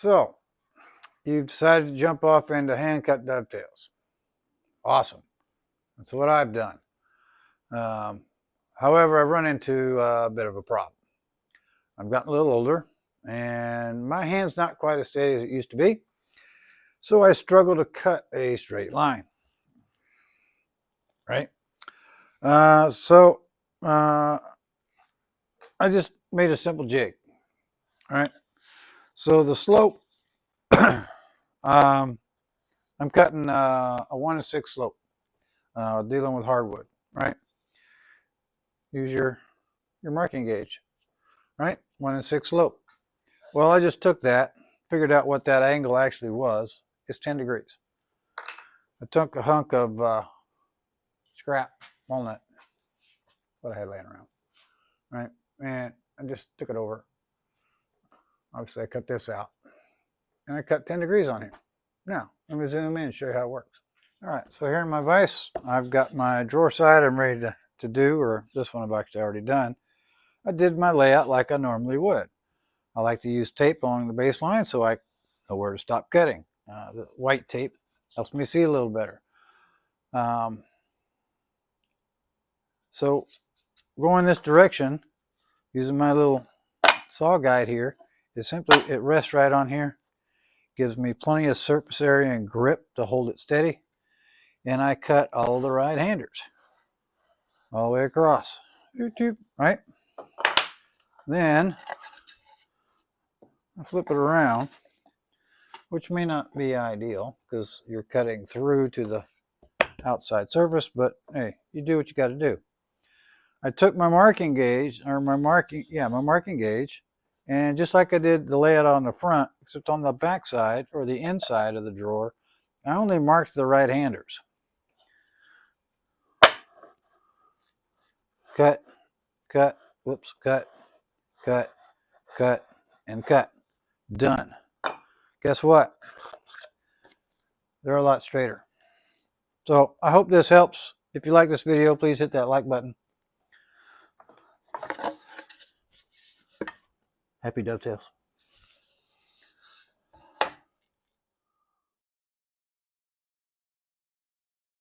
So, you've decided to jump off into hand-cut dovetails. Awesome. That's what I've done. However, I've run into a bit of a problem. I've gotten a little older, and my hand's not quite as steady as it used to be, so I struggle to cut a straight line. Right? I just made a simple jig. All right. So the slope, I'm cutting a 1:6 slope, dealing with hardwood. Right. Use your marking gauge. Right. 1:6 slope. Well, I just took that, figured out what that angle actually was. It's 10 degrees. I took a hunk of scrap walnut. That's what I had laying around. Right. And I just took it over. Obviously, I cut this out. And I cut 10 degrees on here. Now, let me zoom in and show you how it works. All right, so here in my vise, I've got my drawer side I'm ready to do, or this one I've actually already done. I did my layout like I normally would. I like to use tape along the baseline so I know where to stop cutting. The white tape helps me see a little better. So going this direction, using my little saw guide here, it rests right on here. Gives me plenty of surface area and grip to hold it steady. And I cut all the right-handers all the way across. Right? Then I flip it around, which may not be ideal because you're cutting through to the outside surface, but hey, you do what you got to do. I took my marking gauge, my marking gauge, and just like I did the layout on the front, except on the back side or the inside of the drawer, I only marked the right-handers. Cut, cut, whoops, cut, cut, cut, and cut. Done. Guess what? They're a lot straighter. So I hope this helps. If you like this video, please hit that like button. Happy dovetails.